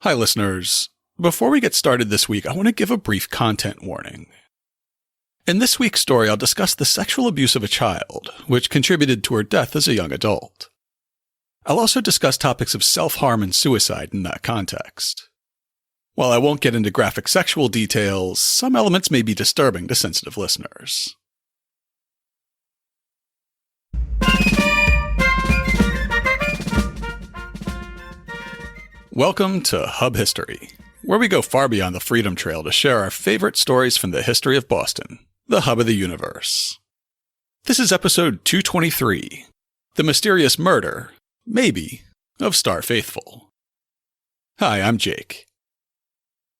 Hi, listeners. Before we get started this week, I want to give a brief content warning. In this week's story, I'll discuss the sexual abuse of a child, which contributed to her death as a young adult. I'll also discuss topics of self-harm and suicide in that context. While I won't get into graphic sexual details, some elements may be disturbing to sensitive listeners. Welcome to Hub History, where we go far beyond the Freedom Trail to share our favorite stories from the history of Boston, the hub of the universe. This is episode 223, The Mysterious Murder, maybe, of Starr Faithfull. Hi, I'm Jake.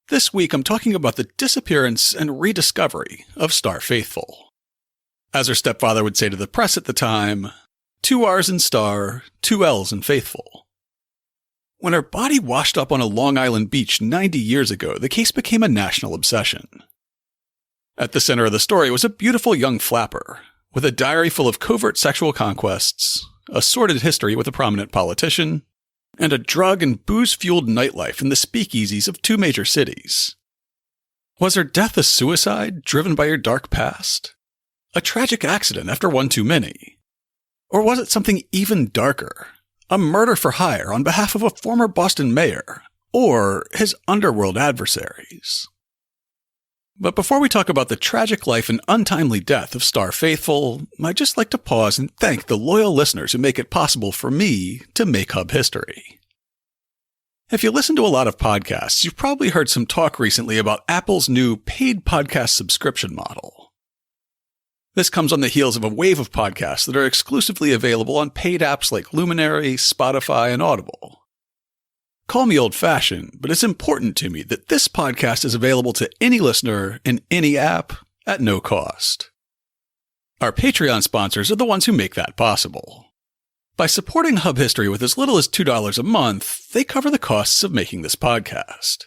This week I'm talking about the disappearance and rediscovery of Starr Faithfull. As her stepfather would say to the press at the time, 2 R's in Starr, 2 L's in Faithfull. When her body washed up on a Long Island beach 90 years ago, the case became a national obsession. At the center of the story was a beautiful young flapper, with a diary full of covert sexual conquests, a sordid history with a prominent politician, and a drug and booze-fueled nightlife in the speakeasies of 2 major cities. Was her death a suicide driven by her dark past? A tragic accident after one too many? Or was it something even darker? A murder for hire on behalf of a former Boston mayor, or his underworld adversaries. But before we talk about the tragic life and untimely death of Starr Faithfull, I'd just like to pause and thank the loyal listeners who make it possible for me to make Hub History. If you listen to a lot of podcasts, you've probably heard some talk recently about Apple's new paid podcast subscription model. This comes on the heels of a wave of podcasts that are exclusively available on paid apps like Luminary, Spotify, and Audible. Call me old-fashioned, but it's important to me that this podcast is available to any listener in any app at no cost. Our Patreon sponsors are the ones who make that possible. By supporting Hub History with as little as $2 a month, they cover the costs of making this podcast.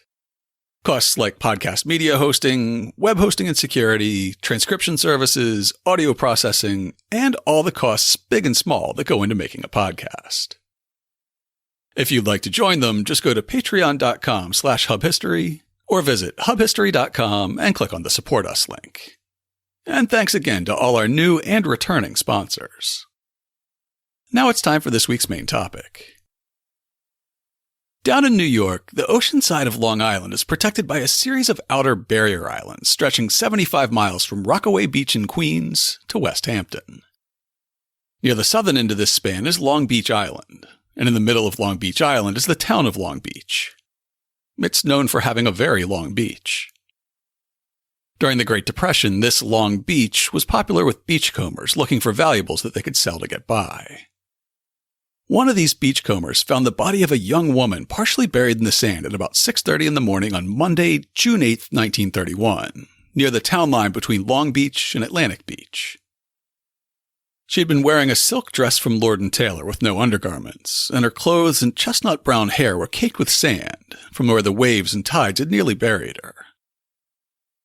Costs like podcast media hosting, web hosting and security, transcription services, audio processing, and all the costs big and small that go into making a podcast. If you'd like to join them, just go to patreon.com/hubhistory or visit hubhistory.com and click on the Support Us link. And thanks again to all our new and returning sponsors. Now it's time for this week's main topic. Down in New York, the ocean side of Long Island is protected by a series of outer barrier islands stretching 75 miles from Rockaway Beach in Queens to West Hampton. Near the southern end of this span is Long Beach Island, and in the middle of Long Beach Island is the town of Long Beach. It's known for having a very long beach. During the Great Depression, this Long Beach was popular with beachcombers looking for valuables that they could sell to get by. One of these beachcombers found the body of a young woman partially buried in the sand at about 6:30 in the morning on Monday, June 8, 1931, near the town line between Long Beach and Atlantic Beach. She had been wearing a silk dress from Lord & Taylor with no undergarments, and her clothes and chestnut brown hair were caked with sand from where the waves and tides had nearly buried her.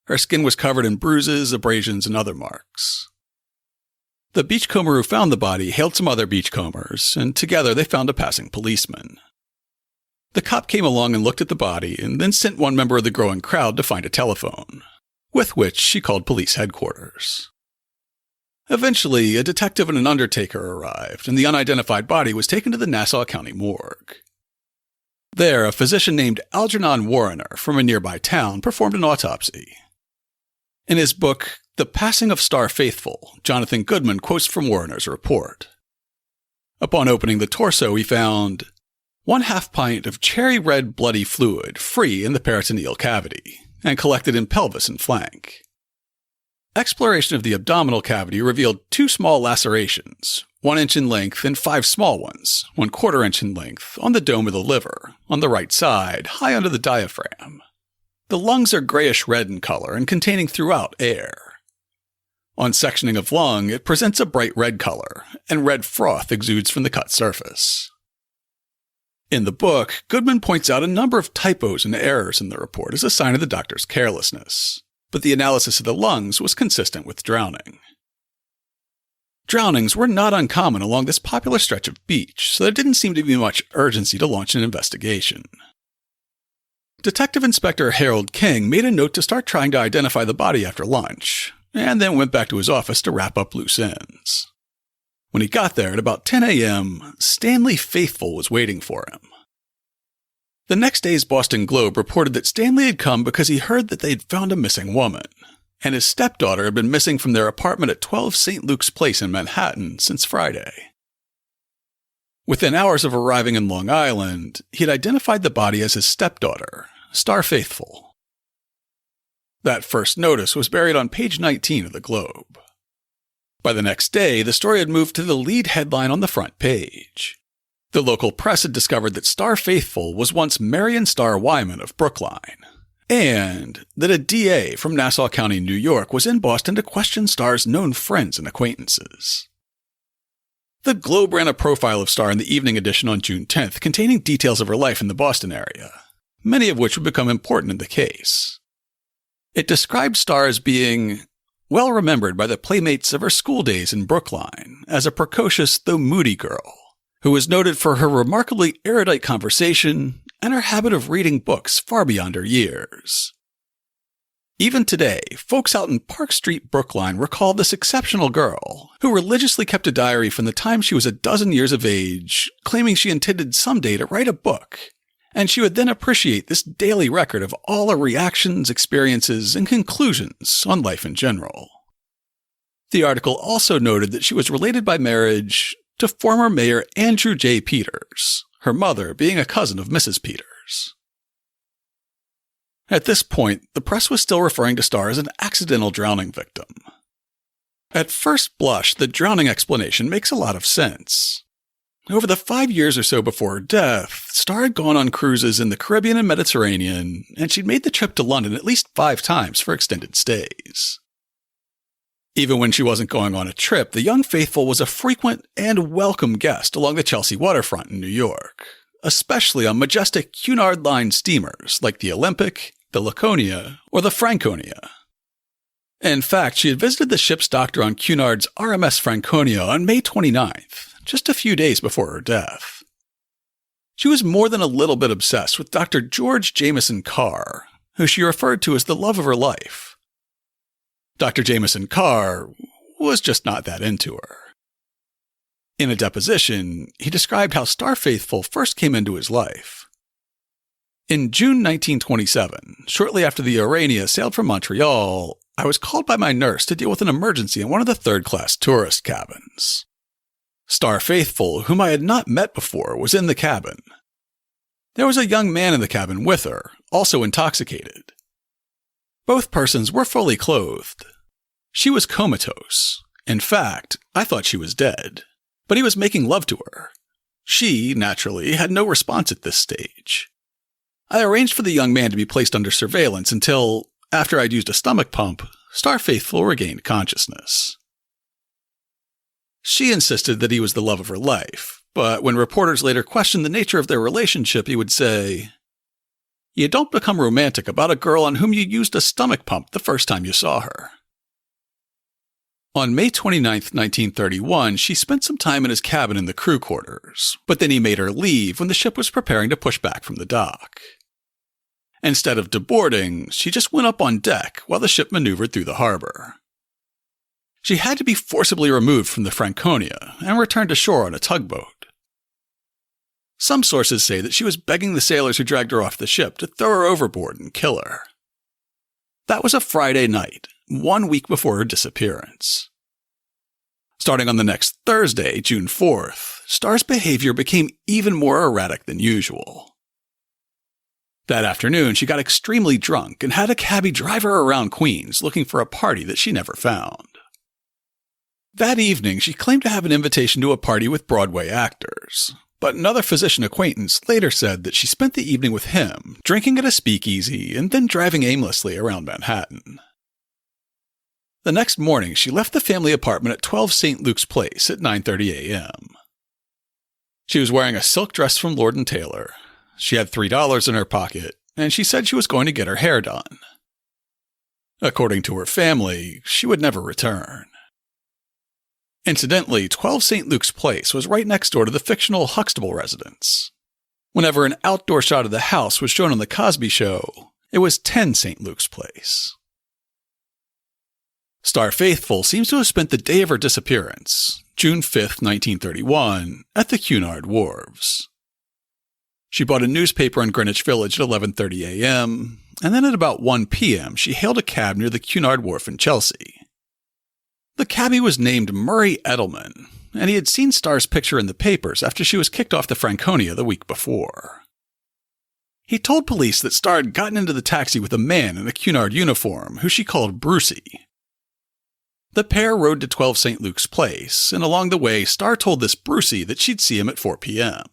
Her skin was covered in bruises, abrasions, and other marks. The beachcomber who found the body hailed some other beachcombers, and together they found a passing policeman. The cop came along and looked at the body, and then sent one member of the growing crowd to find a telephone, with which she called police headquarters. Eventually, a detective and an undertaker arrived, and the unidentified body was taken to the Nassau County morgue. There, a physician named Algernon Warriner from a nearby town performed an autopsy. In his book, The Passing of Starr Faithfull, Jonathan Goodman quotes from Warriner's report. Upon opening the torso, he found 1/2 pint of cherry-red bloody fluid free in the peritoneal cavity, and collected in pelvis and flank. Exploration of the abdominal cavity revealed 2 small lacerations, 1 inch in length and 5 small ones, 1/4 inch in length, on the dome of the liver, on the right side, high under the diaphragm. The lungs are grayish-red in color and containing throughout air. On sectioning of lung, it presents a bright red color, and red froth exudes from the cut surface. In the book, Goodman points out a number of typos and errors in the report as a sign of the doctor's carelessness, but the analysis of the lungs was consistent with drowning. Drownings were not uncommon along this popular stretch of beach, so there didn't seem to be much urgency to launch an investigation. Detective Inspector Harold King made a note to start trying to identify the body after lunch, and then went back to his office to wrap up loose ends. When he got there at about 10 a.m., Starr Faithfull was waiting for him. The next day's Boston Globe reported that Stanley had come because he heard that they'd found a missing woman, and his stepdaughter had been missing from their apartment at 12 St. Luke's Place in Manhattan since Friday. Within hours of arriving in Long Island, he had identified the body as his stepdaughter, Starr Faithfull. That first notice was buried on page 19 of the Globe. By the next day, the story had moved to the lead headline on the front page. The local press had discovered that Starr Faithfull was once Marion Starr Wyman of Brookline, and that a DA from Nassau County, New York, was in Boston to question Starr's known friends and acquaintances. The Globe ran a profile of Starr in the evening edition on June 10th, containing details of her life in the Boston area, many of which would become important in the case. It described Starr as being well remembered by the playmates of her school days in Brookline as a precocious though moody girl, who was noted for her remarkably erudite conversation and her habit of reading books far beyond her years. Even today, folks out in Park Street, Brookline recall this exceptional girl who religiously kept a diary from the time she was a dozen years of age, claiming she intended someday to write a book, and she would then appreciate this daily record of all her reactions, experiences, and conclusions on life in general. The article also noted that she was related by marriage to former Mayor Andrew J. Peters, her mother being a cousin of Mrs. Peters. At this point, the press was still referring to Starr as an accidental drowning victim. At first blush, the drowning explanation makes a lot of sense. Over the 5 years or so before her death, Starr had gone on cruises in the Caribbean and Mediterranean, and she'd made the trip to London at least 5 times for extended stays. Even when she wasn't going on a trip, the young Faithfull was a frequent and welcome guest along the Chelsea waterfront in New York, especially on majestic Cunard Line steamers like the Olympic, the Laconia, or the Franconia. In fact, she had visited the ship's doctor on Cunard's RMS Franconia on May 29th, just a few days before her death. She was more than a little bit obsessed with Dr. George Jameson Carr, who she referred to as the love of her life. Dr. Jameson Carr was just not that into her. In a deposition, he described how Starr Faithfull first came into his life. In June 1927, shortly after the Urania sailed from Montreal, I was called by my nurse to deal with an emergency in one of the third-class tourist cabins. Starr Faithfull, whom I had not met before, was in the cabin. There was a young man in the cabin with her, also intoxicated. Both persons were fully clothed. She was comatose. In fact, I thought she was dead. But he was making love to her. She, naturally, had no response at this stage. I arranged for the young man to be placed under surveillance until, after I'd used a stomach pump, Starr Faithfull regained consciousness. She insisted that he was the love of her life, but when reporters later questioned the nature of their relationship, he would say, "You don't become romantic about a girl on whom you used a stomach pump the first time you saw her." On May 29, 1931, she spent some time in his cabin in the crew quarters, but then he made her leave when the ship was preparing to push back from the dock. Instead of deboarding, she just went up on deck while the ship maneuvered through the harbor. She had to be forcibly removed from the Franconia and returned to shore on a tugboat. Some sources say that she was begging the sailors who dragged her off the ship to throw her overboard and kill her. That was a Friday night, 1 week before her disappearance. Starting on the next Thursday, June 4th, Starr's behavior became even more erratic than usual. That afternoon, she got extremely drunk and had a cabbie drive her around Queens looking for a party that she never found. That evening, she claimed to have an invitation to a party with Broadway actors, but another physician acquaintance later said that she spent the evening with him, drinking at a speakeasy and then driving aimlessly around Manhattan. The next morning, she left the family apartment at 12 St. Luke's Place at 9:30 a.m. She was wearing a silk dress from Lord & Taylor. She had $3 in her pocket, and she said she was going to get her hair done. According to her family, she would never return. Incidentally, 12 St. Luke's Place was right next door to the fictional Huxtable residence. Whenever an outdoor shot of the house was shown on The Cosby Show, it was 10 St. Luke's Place. Starr Faithfull seems to have spent the day of her disappearance, June 5, 1931, at the Cunard Wharves. She bought a newspaper in Greenwich Village at 11:30 a.m., and then at about 1 p.m. she hailed a cab near the Cunard Wharf in Chelsea. The cabbie was named Murray Edelman, and he had seen Starr's picture in the papers after she was kicked off the Franconia the week before. He told police that Starr had gotten into the taxi with a man in a Cunard uniform who she called Brucey. The pair rode to 12 St. Luke's Place, and along the way, Starr told this Brucey that she'd see him at 4 p.m.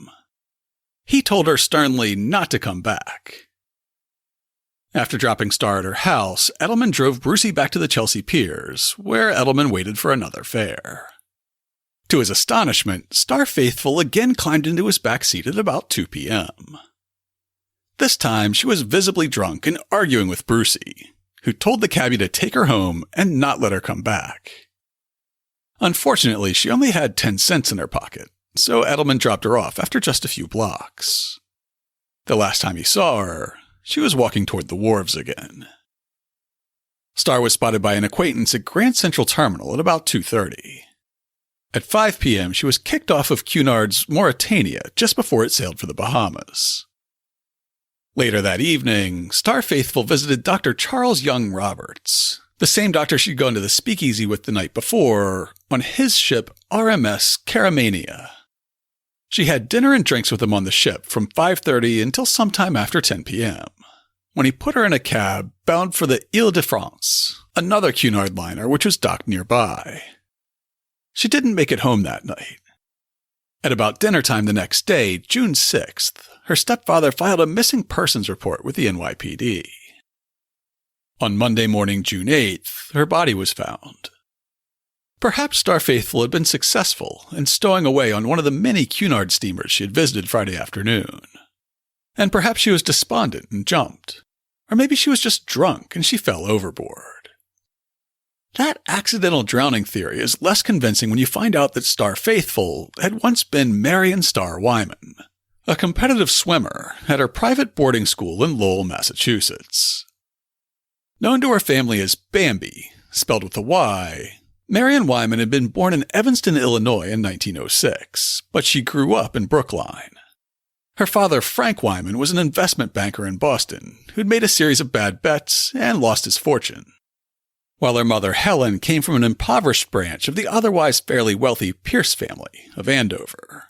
He told her sternly not to come back. After dropping Starr at her house, Edelman drove Brucey back to the Chelsea Piers, where Edelman waited for another fare. To his astonishment, Starr Faithfull again climbed into his back seat at about 2 p.m. This time, she was visibly drunk and arguing with Brucey, who told the cabbie to take her home and not let her come back. Unfortunately, she only had 10 cents in her pocket, so Edelman dropped her off after just a few blocks. The last time he saw her, she was walking toward the wharves again. Starr was spotted by an acquaintance at Grand Central Terminal at about 2:30. At 5 p.m., she was kicked off of Cunard's Mauritania just before it sailed for the Bahamas. Later that evening, Starr Faithfull visited Dr. Charles Young Roberts, the same doctor she'd gone to the speakeasy with the night before, on his ship RMS Caramania. She had dinner and drinks with him on the ship from 5:30 until sometime after 10 p.m., when he put her in a cab bound for the Ile-de-France, another Cunard liner which was docked nearby. She didn't make it home that night. At about dinner time the next day, June 6th, her stepfather filed a missing persons report with the NYPD. On Monday morning, June 8th, her body was found. Perhaps Starr Faithfull had been successful in stowing away on one of the many Cunard steamers she had visited Friday afternoon. And perhaps she was despondent and jumped. Or maybe she was just drunk and she fell overboard. That accidental drowning theory is less convincing when you find out that Starr Faithfull had once been Marion Starr Wyman, a competitive swimmer at her private boarding school in Lowell, Massachusetts. Known to her family as Bambi, spelled with a Y, Marion Wyman had been born in Evanston, Illinois in 1906, but she grew up in Brookline. Her father, Frank Wyman, was an investment banker in Boston who'd made a series of bad bets and lost his fortune, while her mother, Helen, came from an impoverished branch of the otherwise fairly wealthy Pierce family of Andover.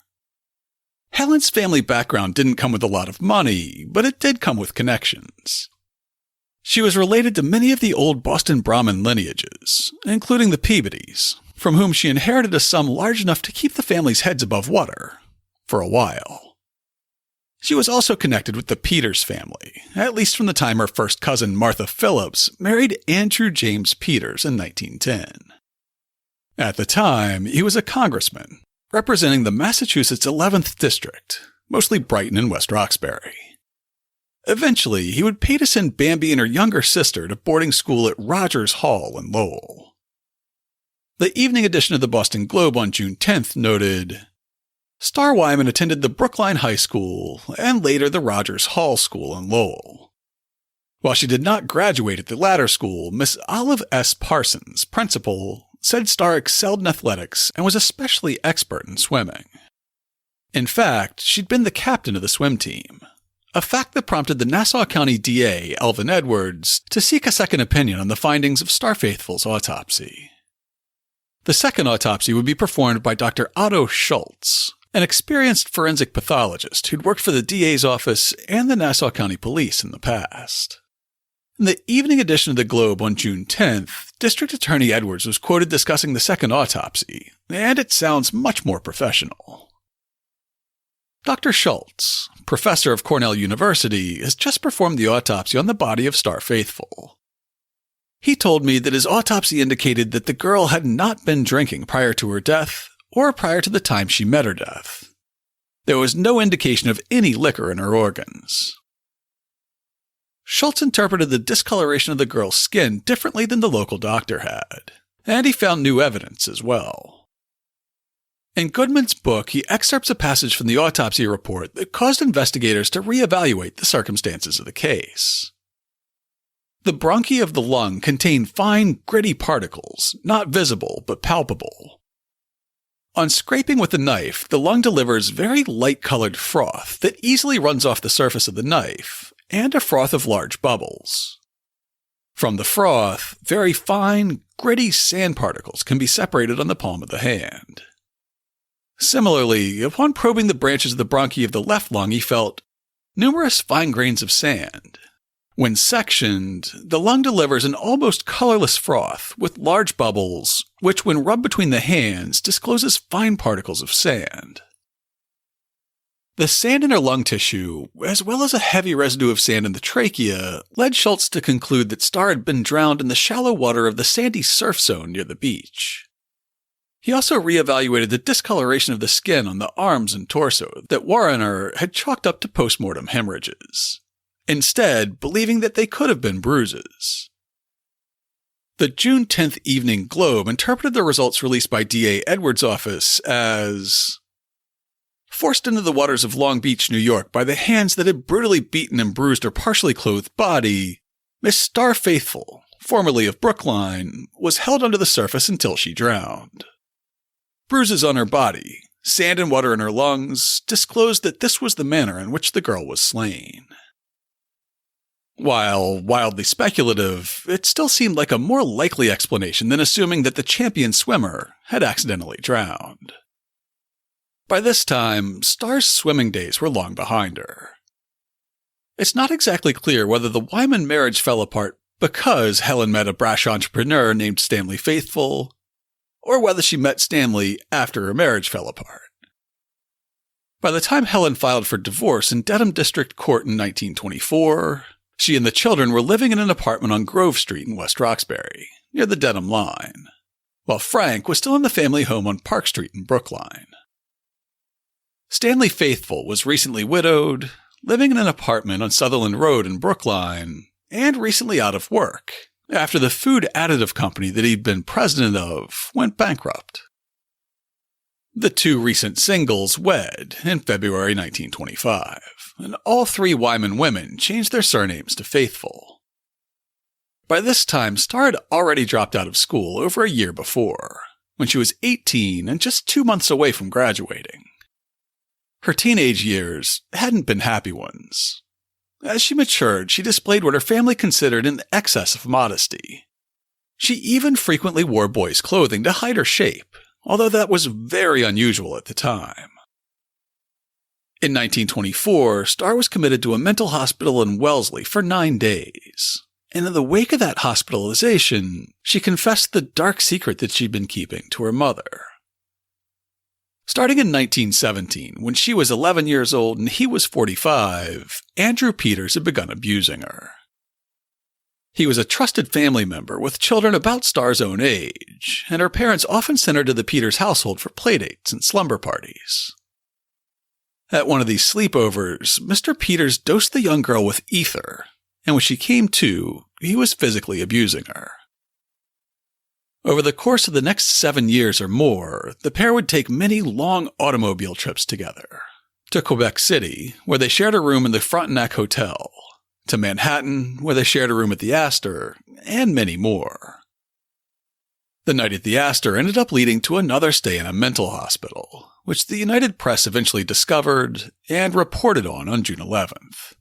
Helen's family background didn't come with a lot of money, but it did come with connections. She was related to many of the old Boston Brahmin lineages, including the Peabodys, from whom she inherited a sum large enough to keep the family's heads above water, for a while. She was also connected with the Peters family, at least from the time her first cousin Martha Phillips married Andrew James Peters in 1910. At the time, he was a congressman, representing the Massachusetts 11th District, mostly Brighton and West Roxbury. Eventually, he would pay to send Bambi and her younger sister to boarding school at Rogers Hall in Lowell. The evening edition of the Boston Globe on June 10th noted, Starr Wyman attended the Brookline High School and later the Rogers Hall School in Lowell. While she did not graduate at the latter school, Miss Olive S. Parsons, principal, said Starr excelled in athletics and was especially expert in swimming. In fact, she'd been the captain of the swim team, a fact that prompted the Nassau County DA, Elvin Edwards, to seek a second opinion on the findings of Starr Faithfull's autopsy. The second autopsy would be performed by Dr. Otto Schultz, an experienced forensic pathologist who'd worked for the DA's office and the Nassau County Police in the past. In the evening edition of the Globe on June 10th, District Attorney Edwards was quoted discussing the second autopsy, and it sounds much more professional. Dr. Schultz, professor of Cornell University, has just performed the autopsy on the body of Starr Faithfull. He told me that his autopsy indicated that the girl had not been drinking prior to her death or prior to the time she met her death. There was no indication of any liquor in her organs. Schultz interpreted the discoloration of the girl's skin differently than the local doctor had, and he found new evidence as well. In Goodman's book, he excerpts a passage from the autopsy report that caused investigators to reevaluate the circumstances of the case. The bronchi of the lung contain fine, gritty particles, not visible but palpable. On scraping with a knife, the lung delivers very light-colored froth that easily runs off the surface of the knife, and a froth of large bubbles. From the froth, very fine, gritty sand particles can be separated on the palm of the hand. Similarly, upon probing the branches of the bronchi of the left lung, he felt numerous fine grains of sand. When sectioned, the lung delivers an almost colorless froth with large bubbles, which when rubbed between the hands discloses fine particles of sand. The sand in her lung tissue, as well as a heavy residue of sand in the trachea, led Schultz to conclude that Starr had been drowned in the shallow water of the sandy surf zone near the beach. He also reevaluated the discoloration of the skin on the arms and torso that Warrener had chalked up to postmortem hemorrhages, instead believing that they could have been bruises. The June 10th Evening Globe interpreted the results released by D.A. Edwards' office as forced into the waters of Long Beach, New York by the hands that had brutally beaten and bruised her partially clothed body, Miss Starr Faithfull, formerly of Brookline, was held under the surface until she drowned. Bruises on her body, sand and water in her lungs, disclosed that this was the manner in which the girl was slain. While wildly speculative, it still seemed like a more likely explanation than assuming that the champion swimmer had accidentally drowned. By this time, Starr's swimming days were long behind her. It's not exactly clear whether the Wyman marriage fell apart because Helen met a brash entrepreneur named Stanley Faithfull, or whether she met Stanley after her marriage fell apart. By the time Helen filed for divorce in Dedham District Court in 1924, she and the children were living in an apartment on Grove Street in West Roxbury, near the Dedham line, while Frank was still in the family home on Park Street in Brookline. Stanley Faithfull was recently widowed, living in an apartment on Sutherland Road in Brookline, and recently out of work, after the food additive company that he'd been president of went bankrupt. The two recent singles wed in February 1925, and all three Wyman women changed their surnames to Faithfull. By this time, Starr had already dropped out of school over a year before, when she was 18 and just 2 months away from graduating. Her teenage years hadn't been happy ones. As she matured, she displayed what her family considered an excess of modesty. She even frequently wore boys' clothing to hide her shape, although that was very unusual at the time. In 1924, Starr was committed to a mental hospital in Wellesley for 9 days, and in the wake of that hospitalization, she confessed the dark secret that she'd been keeping to her mother. Starting in 1917, when she was 11 years old and he was 45, Andrew Peters had begun abusing her. He was a trusted family member with children about Starr's own age, and her parents often sent her to the Peters household for playdates and slumber parties. At one of these sleepovers, Mr. Peters dosed the young girl with ether, and when she came to, he was physically abusing her. Over the course of the next 7 years or more, the pair would take many long automobile trips together. To Quebec City, where they shared a room in the Frontenac Hotel, to Manhattan, where they shared a room at the Astor, and many more. The night at the Astor ended up leading to another stay in a mental hospital, which the United Press eventually discovered and reported on June 11th.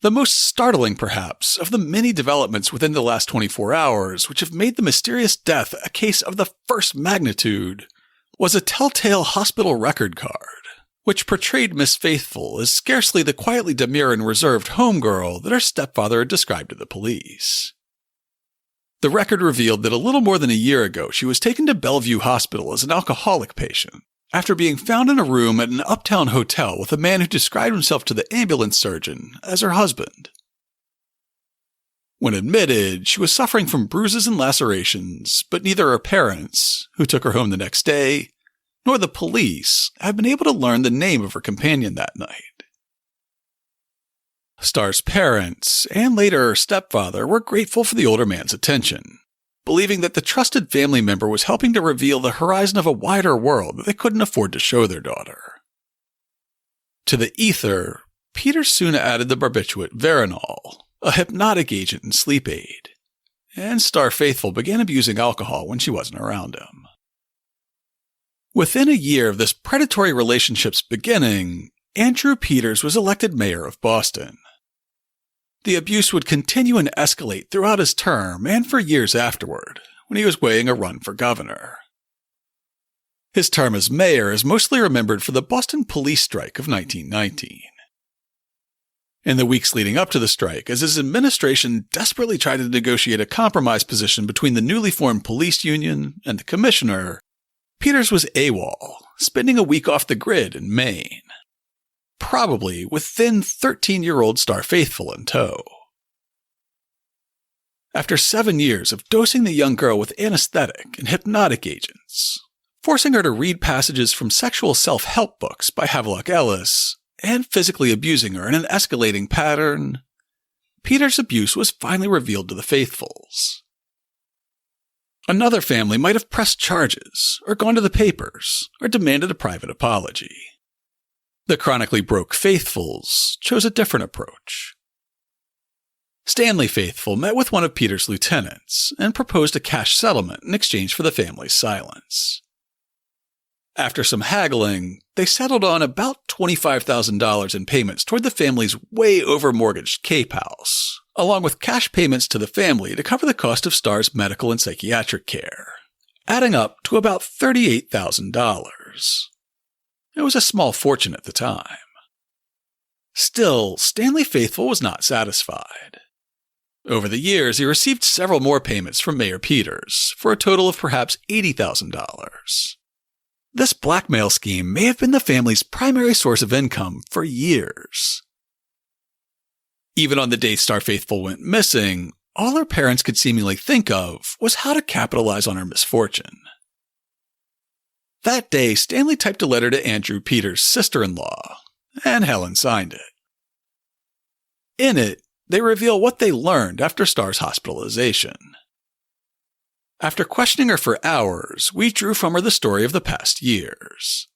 The most startling, perhaps, of the many developments within the last 24 hours which have made the mysterious death a case of the first magnitude was a telltale hospital record card, which portrayed Miss Faithfull as scarcely the quietly demure and reserved homegirl that her stepfather had described to the police. The record revealed that a little more than a year ago she was taken to Bellevue Hospital as an alcoholic patient, after being found in a room at an uptown hotel with a man who described himself to the ambulance surgeon as her husband. When admitted, she was suffering from bruises and lacerations, but neither her parents, who took her home the next day, nor the police had been able to learn the name of her companion that night. Starr's parents, and later her stepfather, were grateful for the older man's attention, believing that the trusted family member was helping to reveal the horizon of a wider world that they couldn't afford to show their daughter. To the ether, Peters soon added the barbiturate Veronal, a hypnotic agent and sleep aid, and Starr Faithfull began abusing alcohol when she wasn't around him. Within a year of this predatory relationship's beginning, Andrew Peters was elected mayor of Boston. The abuse would continue and escalate throughout his term and for years afterward, when he was weighing a run for governor. His term as mayor is mostly remembered for the Boston police strike of 1919. In the weeks leading up to the strike, as his administration desperately tried to negotiate a compromise position between the newly formed police union and the commissioner, Peters was AWOL, spending a week off the grid in Maine. Probably with thin 13-year-old Starr Faithfull in tow. After 7 years of dosing the young girl with anesthetic and hypnotic agents, forcing her to read passages from sexual self-help books by Havelock Ellis, and physically abusing her in an escalating pattern, Peters' abuse was finally revealed to the Faithfulls. Another family might have pressed charges, or gone to the papers, or demanded a private apology. The chronically broke Faithfulls chose a different approach. Stanley Faithfull met with one of Peters' lieutenants and proposed a cash settlement in exchange for the family's silence. After some haggling, they settled on about $25,000 in payments toward the family's way over-mortgaged Cape House, along with cash payments to the family to cover the cost of Starr's medical and psychiatric care, adding up to about $38,000. It was a small fortune at the time. Still, Stanley Faithfull was not satisfied. Over the years, he received several more payments from Mayor Peters, for a total of perhaps $80,000. This blackmail scheme may have been the family's primary source of income for years. Even on the day Starr Faithfull went missing, all her parents could seemingly think of was how to capitalize on her misfortune. That day, Stanley typed a letter to Andrew Peters' sister-in-law, and Helen signed it. In it, they reveal what they learned after Starr's hospitalization. After questioning her for hours, we drew from her the story of the past years.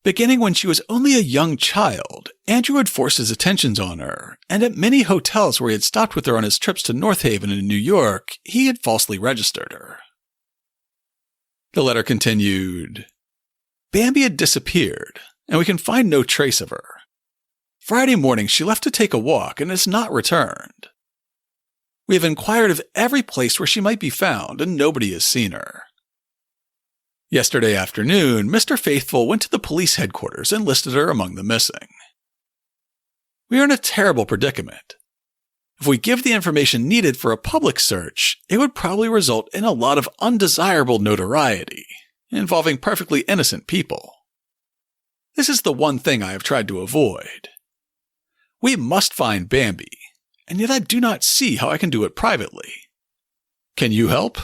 Beginning when she was only a young child, Andrew had forced his attentions on her, and at many hotels where he had stopped with her on his trips to North Haven and New York, he had falsely registered her. The letter continued, Bambi had disappeared, and we can find no trace of her. Friday morning she left to take a walk and has not returned. We have inquired of every place where she might be found, and nobody has seen her. Yesterday afternoon, Mr. Faithfull went to the police headquarters and listed her among the missing. We are in a terrible predicament. If we give the information needed for a public search, it would probably result in a lot of undesirable notoriety, involving perfectly innocent people. This is the one thing I have tried to avoid. We must find Bambi, and yet I do not see how I can do it privately. Can you help?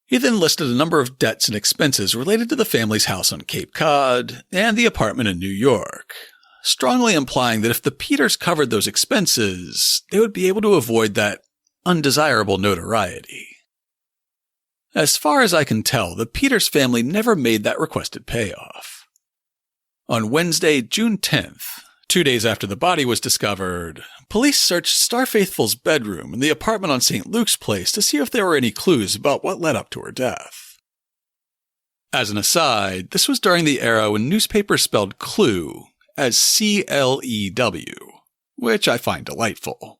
He then listed a number of debts and expenses related to the family's house on Cape Cod and the apartment in New York, strongly implying that if the Peters covered those expenses, they would be able to avoid that undesirable notoriety. As far as I can tell, the Peters family never made that requested payoff. On Wednesday, June 10th, 2 days after the body was discovered, police searched Starr Faithfull's bedroom and the apartment on St. Luke's Place to see if there were any clues about what led up to her death. As an aside, this was during the era when newspapers spelled clue as C-L-E-W, which I find delightful.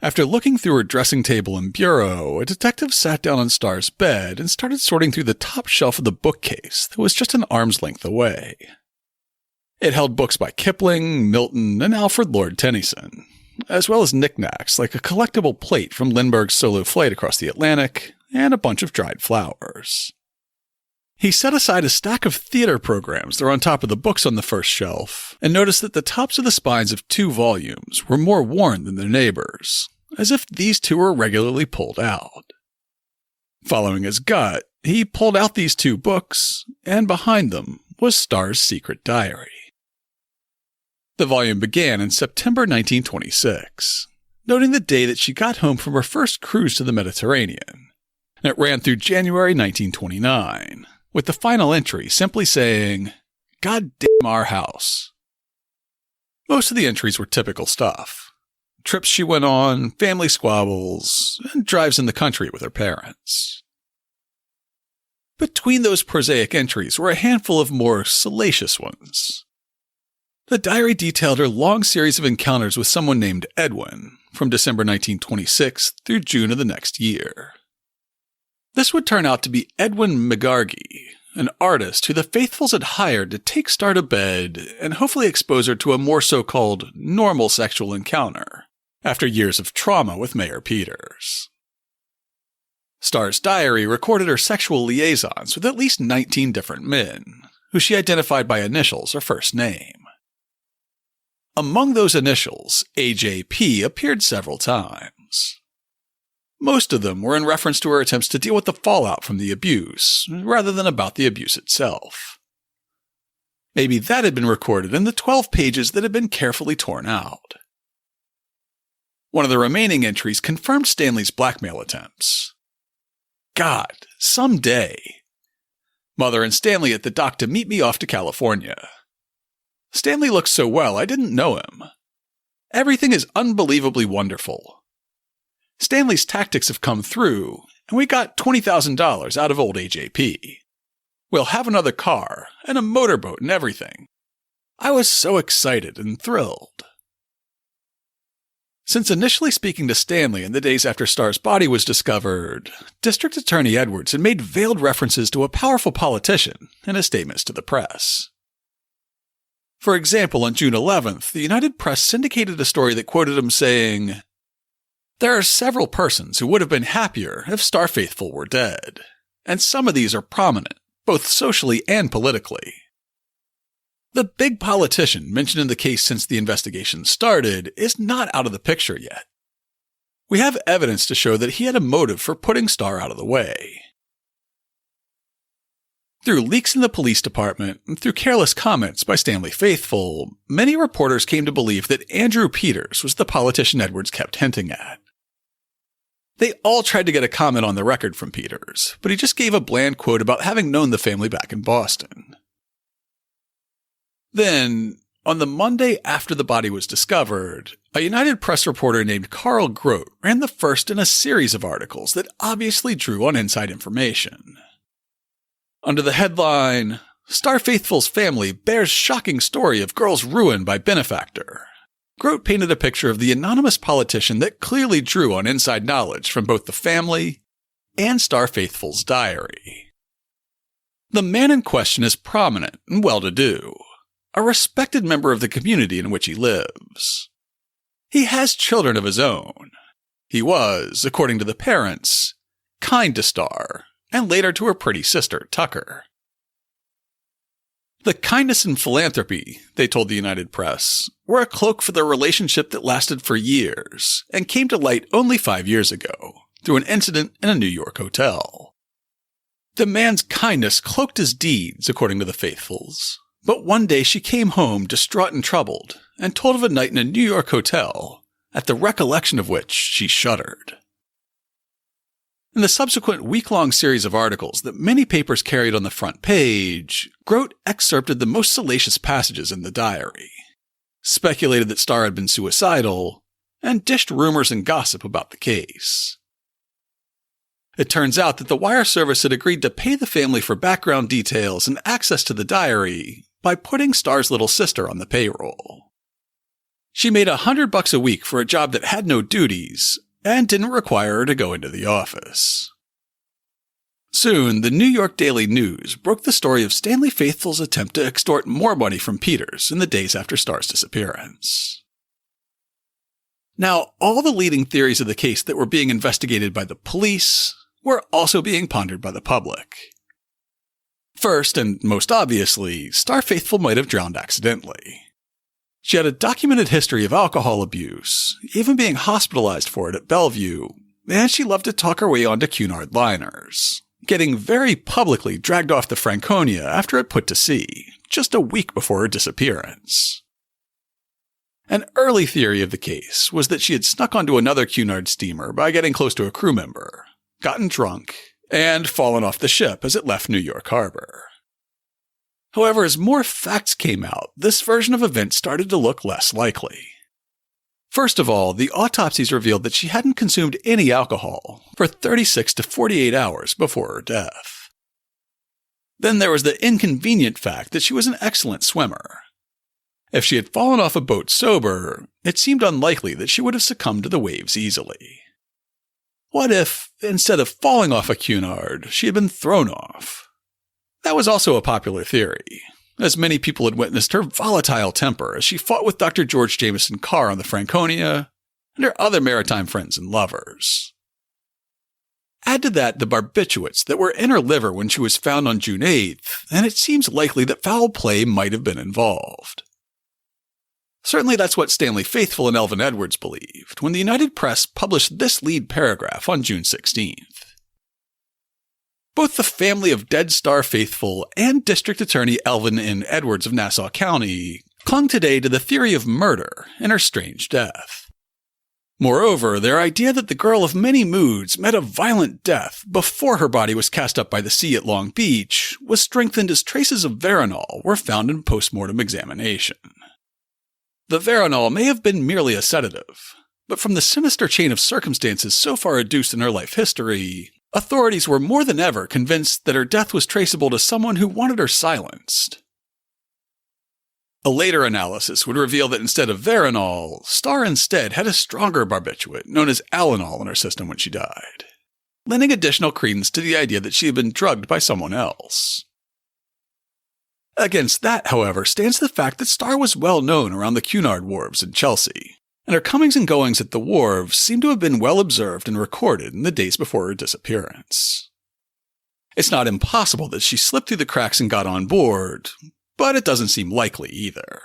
After looking through her dressing table and bureau, a detective sat down on Starr's bed and started sorting through the top shelf of the bookcase that was just an arm's length away. It held books by Kipling, Milton, and Alfred Lord Tennyson, as well as knickknacks like a collectible plate from Lindbergh's solo flight across the Atlantic and a bunch of dried flowers. He set aside a stack of theater programs that were on top of the books on the first shelf and noticed that the tops of the spines of 2 volumes were more worn than their neighbors, as if these 2 were regularly pulled out. Following his gut, he pulled out these 2 books, and behind them was Starr's secret diary. The volume began in September 1926. noting the day that she got home from her first cruise to the Mediterranean. And it ran through January 1929, with the final entry simply saying, "God damn our house." Most of the entries were typical stuff. Trips she went on, family squabbles, and drives in the country with her parents. Between those prosaic entries were a handful of more salacious ones. The diary detailed her long series of encounters with someone named Edwin from December 1926 through June of the next year. This would turn out to be Edwin McGargy, an artist who the Faithfulls had hired to take Starr to bed and hopefully expose her to a more so-called normal sexual encounter after years of trauma with Mayor Peters. Starr's diary recorded her sexual liaisons with at least 19 different men, who she identified by initials or first name. Among those initials, AJP appeared several times. Most of them were in reference to her attempts to deal with the fallout from the abuse, rather than about the abuse itself. Maybe that had been recorded in the 12 pages that had been carefully torn out. One of the remaining entries confirmed Stanley's blackmail attempts. "God, someday. Mother and Stanley at the dock to meet me off to California. Stanley looks so well, I didn't know him. Everything is unbelievably wonderful. Stanley's tactics have come through, and we got $20,000 out of old AJP. We'll have another car, and a motorboat and everything. I was so excited and thrilled." Since initially speaking to Stanley in the days after Starr's body was discovered, District Attorney Edwards had made veiled references to a powerful politician in his statements to the press. For example, on June 11th, the United Press syndicated a story that quoted him saying, "There are several persons who would have been happier if Starr Faithfull were dead, and some of these are prominent, both socially and politically. The big politician mentioned in the case since the investigation started is not out of the picture yet. We have evidence to show that he had a motive for putting Starr out of the way." Through leaks in the police department and through careless comments by Stanley Faithfull, many reporters came to believe that Andrew Peters was the politician Edwards kept hinting at. They all tried to get a comment on the record from Peters, but he just gave a bland quote about having known the family back in Boston. Then, on the Monday after the body was discovered, a United Press reporter named Carl Grote ran the first in a series of articles that obviously drew on inside information. Under the headline, "Starr Faithfull's Family Bears Shocking Story of Girls Ruined by Benefactor," Grote painted a picture of the anonymous politician that clearly drew on inside knowledge from both the family and Starr Faithfull's diary. The man in question is prominent and well-to-do, a respected member of the community in which he lives. He has children of his own. He was, according to the parents, kind to Starr, and later to her pretty sister, Tucker. The kindness and philanthropy, they told the United Press, were a cloak for their relationship that lasted for years and came to light only 5 years ago, through an incident in a New York hotel. The man's kindness cloaked his deeds, according to the Faithfulls, but one day she came home distraught and troubled, and told of a night in a New York hotel, at the recollection of which she shuddered. In the subsequent week-long series of articles that many papers carried on the front page, Grote excerpted the most salacious passages in the diary, speculated that Starr had been suicidal, and dished rumors and gossip about the case. It turns out that the wire service had agreed to pay the family for background details and access to the diary by putting Starr's little sister on the payroll. She made $100 a week for a job that had no duties, and didn't require her to go into the office. Soon, the New York Daily News broke the story of Stanley Faithfull's attempt to extort more money from Peters in the days after Starr's disappearance. Now, all the leading theories of the case that were being investigated by the police were also being pondered by the public. First, and most obviously, Starr Faithfull might have drowned accidentally. She had a documented history of alcohol abuse, even being hospitalized for it at Bellevue, and she loved to talk her way onto Cunard liners, getting very publicly dragged off the Franconia after it put to sea, just a week before her disappearance. An early theory of the case was that she had snuck onto another Cunard steamer by getting close to a crew member, gotten drunk, and fallen off the ship as it left New York Harbor. However, as more facts came out, this version of events started to look less likely. First of all, the autopsies revealed that she hadn't consumed any alcohol for 36 to 48 hours before her death. Then there was the inconvenient fact that she was an excellent swimmer. If she had fallen off a boat sober, it seemed unlikely that she would have succumbed to the waves easily. What if, instead of falling off a Cunard, she had been thrown off? That was also a popular theory, as many people had witnessed her volatile temper as she fought with Dr. George Jameson Carr on the Franconia and her other maritime friends and lovers. Add to that the barbiturates that were in her liver when she was found on June 8th, and it seems likely that foul play might have been involved. Certainly that's what Starr Faithfull and Elvin Edwards believed when the United Press published this lead paragraph on June 16th. Both the family of dead Starr Faithfull and District Attorney Elvin N. Edwards of Nassau County clung today to the theory of murder in her strange death. Moreover, their idea that the girl of many moods met a violent death before her body was cast up by the sea at Long Beach was strengthened as traces of veronal were found in post-mortem examination. The veronal may have been merely a sedative, but from the sinister chain of circumstances so far adduced in her life history, authorities were more than ever convinced that her death was traceable to someone who wanted her silenced. A later analysis would reveal that instead of veronal, Starr instead had a stronger barbiturate known as allanol in her system when she died, lending additional credence to the idea that she had been drugged by someone else. Against that, however, stands the fact that Starr was well known around the Cunard wharves in Chelsea, and her comings and goings at the wharves seem to have been well observed and recorded in the days before her disappearance. It's not impossible that she slipped through the cracks and got on board, but it doesn't seem likely either.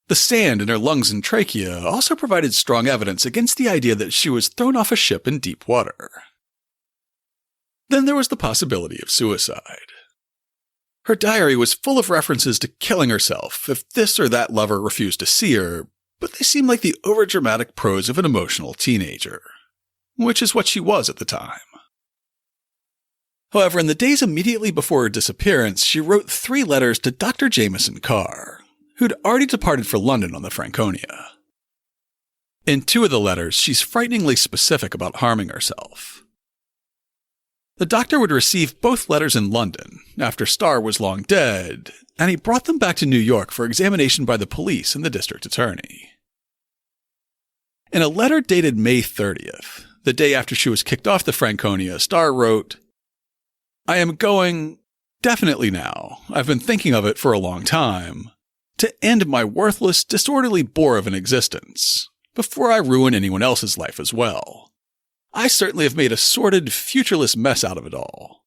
The sand in her lungs and trachea also provided strong evidence against the idea that she was thrown off a ship in deep water. Then there was the possibility of suicide. Her diary was full of references to killing herself if this or that lover refused to see her, but they seemed like the overdramatic prose of an emotional teenager, which is what she was at the time. However, in the days immediately before her disappearance, she wrote 3 letters to Dr. Jameson Carr, who'd already departed for London on the Franconia. In 2 of the letters, she's frighteningly specific about harming herself. The doctor would receive both letters in London, after Starr was long dead, and he brought them back to New York for examination by the police and the district attorney. In a letter dated May 30th, the day after she was kicked off the Franconia, Starr wrote, "I am going, definitely now, I've been thinking of it for a long time, to end my worthless, disorderly bore of an existence, before I ruin anyone else's life as well. I certainly have made a sordid, futureless mess out of it all.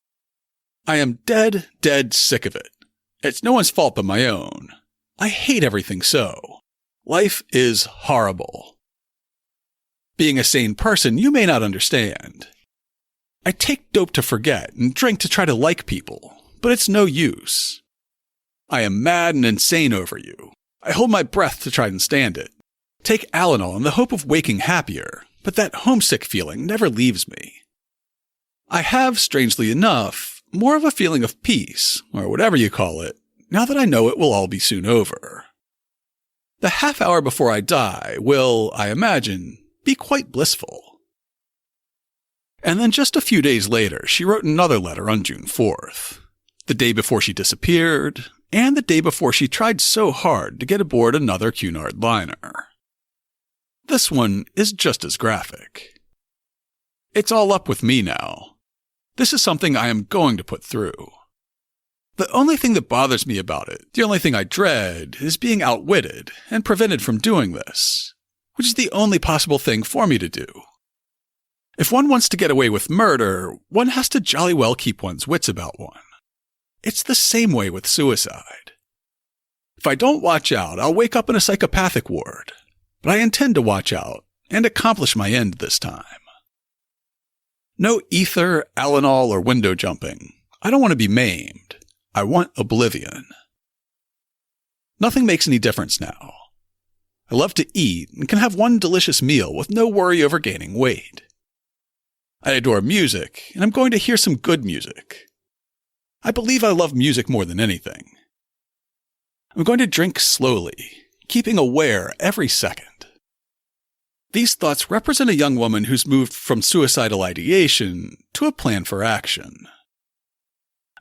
I am dead sick of it. It's no one's fault but my own. I hate everything so. Life is horrible. Being a sane person, you may not understand. I take dope to forget and drink to try to like people, but it's no use. I am mad and insane over you. I hold my breath to try and stand it. Take allanol in the hope of waking happier, but that homesick feeling never leaves me. I have, strangely enough, more of a feeling of peace, or whatever you call it, now that I know it will all be soon over. The half hour before I die will, I imagine, be quite blissful." And then just a few days later, she wrote another letter on June 4th, the day before she disappeared, and the day before she tried so hard to get aboard another Cunard liner. This one is just as graphic. "It's all up with me now. This is something I am going to put through. The only thing that bothers me about it, the only thing I dread, is being outwitted and prevented from doing this, which is the only possible thing for me to do. If one wants to get away with murder, one has to jolly well keep one's wits about one. It's the same way with suicide. If I don't watch out, I'll wake up in a psychopathic ward. But I intend to watch out and accomplish my end this time. No ether, allanol, or window jumping. I don't want to be maimed. I want oblivion. Nothing makes any difference now. I love to eat and can have one delicious meal with no worry over gaining weight. I adore music, and I'm going to hear some good music. I believe I love music more than anything. I'm going to drink slowly, keeping aware every second. These thoughts represent a young woman who's moved from suicidal ideation to a plan for action.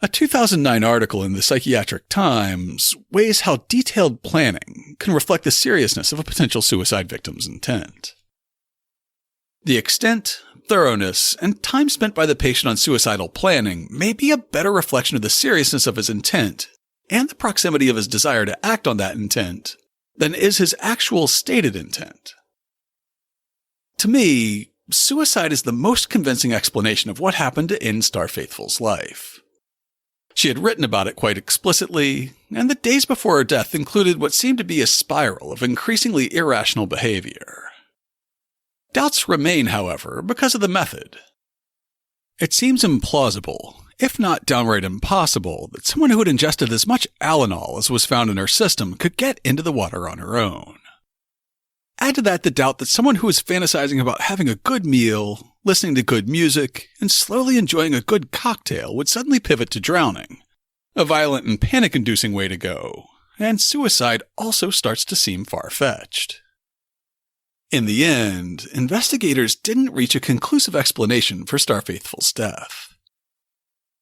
A 2009 article in the Psychiatric Times weighs how detailed planning can reflect the seriousness of a potential suicide victim's intent. The extent, thoroughness, and time spent by the patient on suicidal planning may be a better reflection of the seriousness of his intent and the proximity of his desire to act on that intent than is his actual stated intent. To me, suicide is the most convincing explanation of what happened to end Starr Faithfull's life. She had written about it quite explicitly, and the days before her death included what seemed to be a spiral of increasingly irrational behavior. Doubts remain, however, because of the method. It seems implausible, if not downright impossible, that someone who had ingested as much Alanol as was found in her system could get into the water on her own. Add to that the doubt that someone who was fantasizing about having a good meal, listening to good music, and slowly enjoying a good cocktail would suddenly pivot to drowning, a violent and panic-inducing way to go, and suicide also starts to seem far-fetched. In the end, investigators didn't reach a conclusive explanation for Starr Faithfull's death.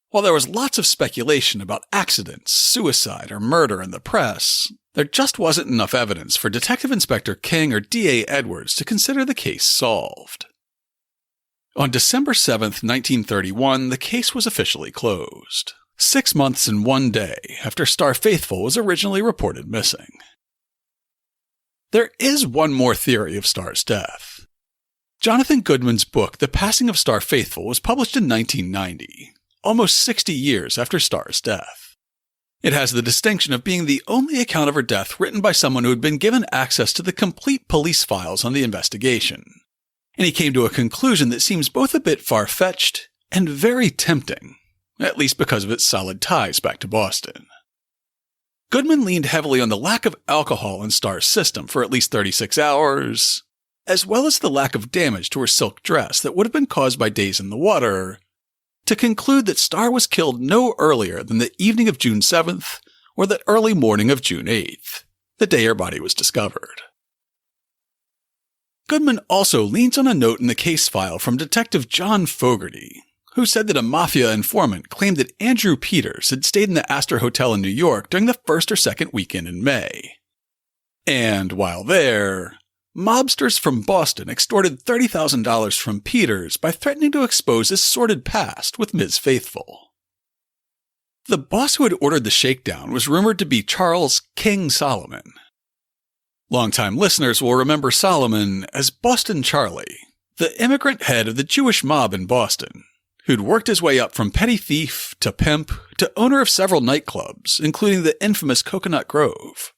While there was lots of speculation about accidents, suicide, or murder in the press, there just wasn't enough evidence for Detective Inspector King or D.A. Edwards to consider the case solved. On December 7, 1931, the case was officially closed, 6 months and 1 day after Starr Faithfull was originally reported missing. There is one more theory of Starr's death. Jonathan Goodman's book, The Passing of Starr Faithfull, was published in 1990, almost 60 years after Starr's death. It has the distinction of being the only account of her death written by someone who had been given access to the complete police files on the investigation, and he came to a conclusion that seems both a bit far-fetched and very tempting, at least because of its solid ties back to Boston. Goodman leaned heavily on the lack of alcohol in Starr's system for at least 36 hours, as well as the lack of damage to her silk dress that would have been caused by days in the water, to conclude that Starr was killed no earlier than the evening of June 7th or the early morning of June 8th, the day her body was discovered. Goodman also leans on a note in the case file from Detective John Fogarty, who said that a mafia informant claimed that Andrew Peters had stayed in the Astor Hotel in New York during the first or second weekend in May. And while there, mobsters from Boston extorted $30,000 from Peters by threatening to expose his sordid past with Ms. Faithfull. The boss who had ordered the shakedown was rumored to be Charles King Solomon. Longtime listeners will remember Solomon as Boston Charlie, the immigrant head of the Jewish mob in Boston, who'd worked his way up from petty thief to pimp to owner of several nightclubs, including the infamous Coconut Grove.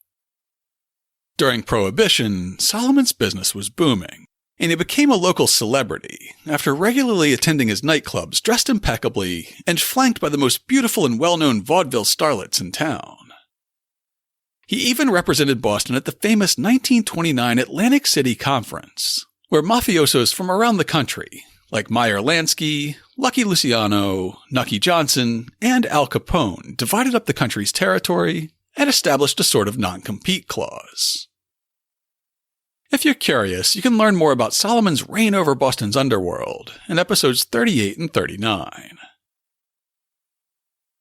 During Prohibition, Solomon's business was booming, and he became a local celebrity after regularly attending his nightclubs dressed impeccably and flanked by the most beautiful and well-known vaudeville starlets in town. He even represented Boston at the famous 1929 Atlantic City Conference, where mafiosos from around the country, like Meyer Lansky, Lucky Luciano, Nucky Johnson, and Al Capone, divided up the country's territory and established a sort of non-compete clause. If you're curious, you can learn more about Solomon's reign over Boston's underworld in episodes 38 and 39.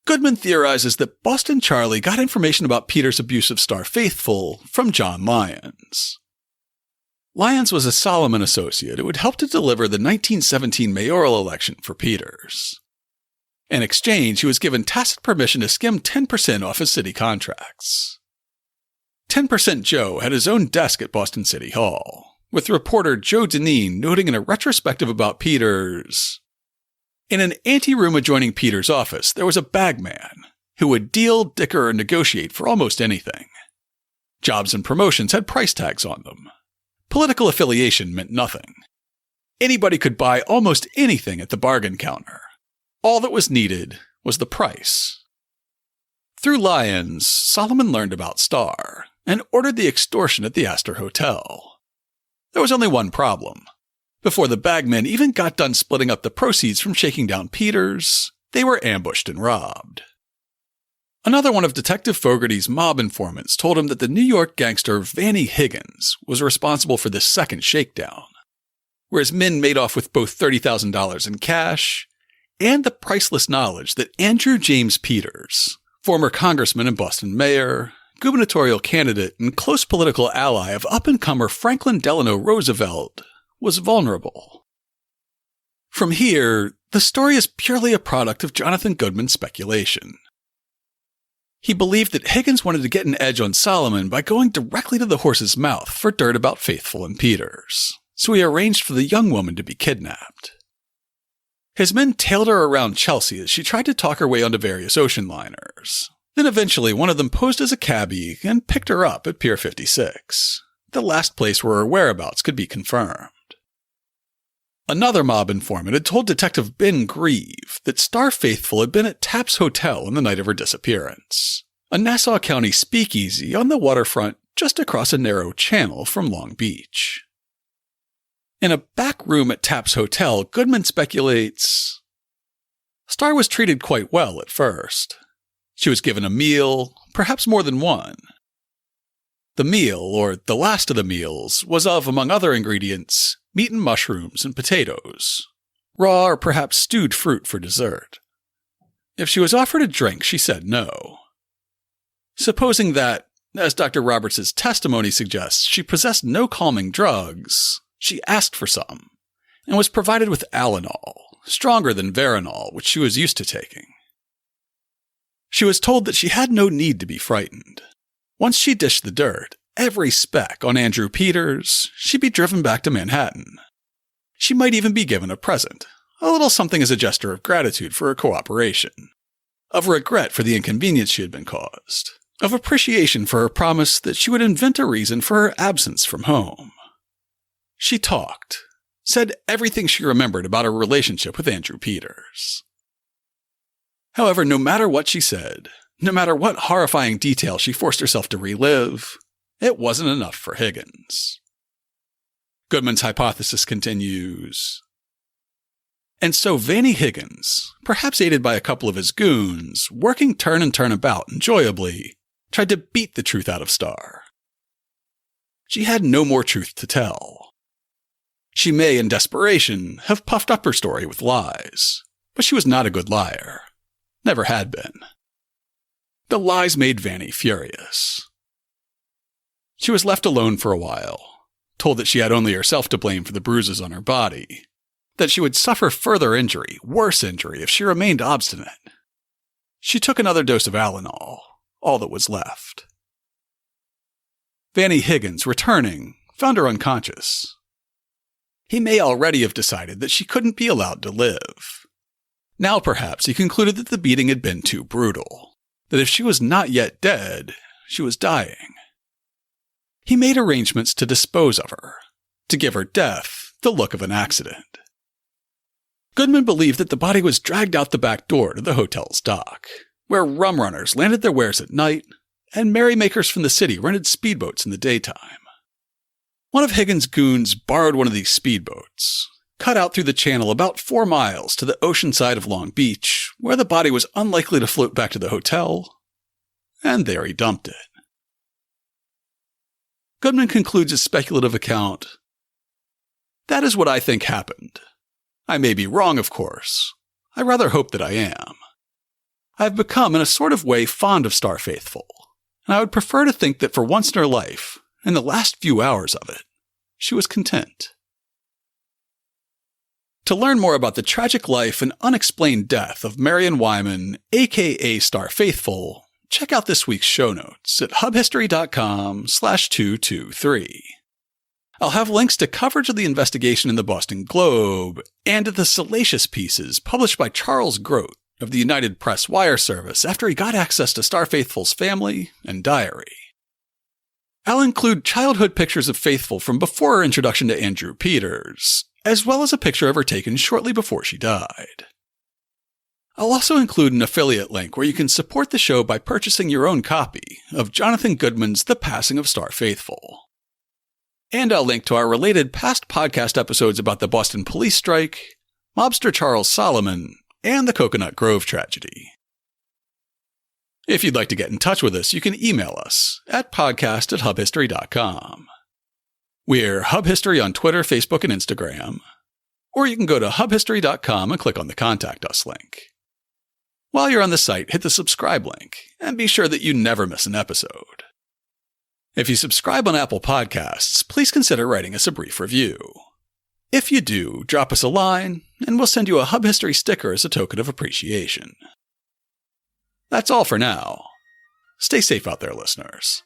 Goodman theorizes that Boston Charlie got information about Peters' abuse of Starr Faithfull from John Lyons. Lyons was a Solomon associate who had helped to deliver the 1917 mayoral election for Peters. In exchange, he was given tacit permission to skim 10% off his city contracts. 10% Joe had his own desk at Boston City Hall, with reporter Joe Deneen noting in a retrospective about Peters, "In an anteroom adjoining Peters' office, there was a bagman who would deal, dicker, or negotiate for almost anything. Jobs and promotions had price tags on them. Political affiliation meant nothing. Anybody could buy almost anything at the bargain counter. All that was needed was the price." Through Lyons, Solomon learned about Starr, and ordered the extortion at the Astor Hotel. There was only one problem. Before the bagmen even got done splitting up the proceeds from shaking down Peters, they were ambushed and robbed. Another one of Detective Fogarty's mob informants told him that the New York gangster Vannie Higgins was responsible for this second shakedown, whereas Min made off with both $30,000 in cash and the priceless knowledge that Andrew James Peters, former congressman and Boston mayor, gubernatorial candidate and close political ally of up-and-comer Franklin Delano Roosevelt, was vulnerable. From here, the story is purely a product of Jonathan Goodman's speculation. He believed that Higgins wanted to get an edge on Solomon by going directly to the horse's mouth for dirt about Faithfull and Peters, so he arranged for the young woman to be kidnapped. His men tailed her around Chelsea as she tried to talk her way onto various ocean liners. Then eventually one of them posed as a cabbie and picked her up at Pier 56, the last place where her whereabouts could be confirmed. Another mob informant had told Detective Ben Grieve that Starr Faithfull had been at Tapp's Hotel on the night of her disappearance, a Nassau County speakeasy on the waterfront just across a narrow channel from Long Beach. In a back room at Tapp's Hotel, Goodman speculates Starr was treated quite well at first. She was given a meal, perhaps more than one. The meal, or the last of the meals, was of, among other ingredients, meat and mushrooms and potatoes, raw or perhaps stewed fruit for dessert. If she was offered a drink, she said no. Supposing that, as Dr. Roberts' testimony suggests, she possessed no calming drugs, she asked for some, and was provided with Alanol, stronger than Veronal, which she was used to taking. She was told that she had no need to be frightened. Once she dished the dirt, every speck on Andrew Peters, she'd be driven back to Manhattan. She might even be given a present, a little something as a gesture of gratitude for her cooperation, of regret for the inconvenience she had been caused, of appreciation for her promise that she would invent a reason for her absence from home. She talked, said everything she remembered about her relationship with Andrew Peters. However, no matter what she said, no matter what horrifying detail she forced herself to relive, it wasn't enough for Higgins. Goodman's hypothesis continues. And so Vannie Higgins, perhaps aided by a couple of his goons, working turn and turn about enjoyably, tried to beat the truth out of Starr. She had no more truth to tell. She may, in desperation, have puffed up her story with lies, but she was not a good liar. Never had been. The lies made Vannie furious. She was left alone for a while, told that she had only herself to blame for the bruises on her body, that she would suffer further injury, worse injury, if she remained obstinate. She took another dose of Alanol, all that was left. Vannie Higgins, returning, found her unconscious. He may already have decided that she couldn't be allowed to live. Now perhaps he concluded that the beating had been too brutal, that if she was not yet dead, she was dying. He made arrangements to dispose of her, to give her death the look of an accident. Goodman believed that the body was dragged out the back door to the hotel's dock, where rum runners landed their wares at night, and merrymakers from the city rented speedboats in the daytime. One of Higgins' goons borrowed one of these speedboats, cut out through the channel about 4 miles to the ocean side of Long Beach, where the body was unlikely to float back to the hotel, and there he dumped it. Goodman concludes his speculative account. That is what I think happened. I may be wrong, of course. I rather hope that I am. I have become, in a sort of way, fond of Starr Faithfull, and I would prefer to think that for once in her life, in the last few hours of it, she was content. To learn more about the tragic life and unexplained death of Marion Wyman, aka Starr Faithfull, check out this week's show notes at hubhistory.com/223. I'll have links to coverage of the investigation in the Boston Globe and to the salacious pieces published by Charles Grote of the United Press Wire Service after he got access to Starr Faithfull's family and diary. I'll include childhood pictures of Faithfull from before her introduction to Andrew Peters, as well as a picture of her taken shortly before she died. I'll also include an affiliate link where you can support the show by purchasing your own copy of Jonathan Goodman's The Passing of Starr Faithfull. And I'll link to our related past podcast episodes about the Boston police strike, mobster Charles Solomon, and the Coconut Grove tragedy. If you'd like to get in touch with us, you can email us at podcast@hubhistory.com. We're Hub History on Twitter, Facebook, and Instagram. Or you can go to hubhistory.com and click on the Contact Us link. While you're on the site, hit the subscribe link, and be sure that you never miss an episode. If you subscribe on Apple Podcasts, please consider writing us a brief review. If you do, drop us a line, and we'll send you a Hub History sticker as a token of appreciation. That's all for now. Stay safe out there, listeners.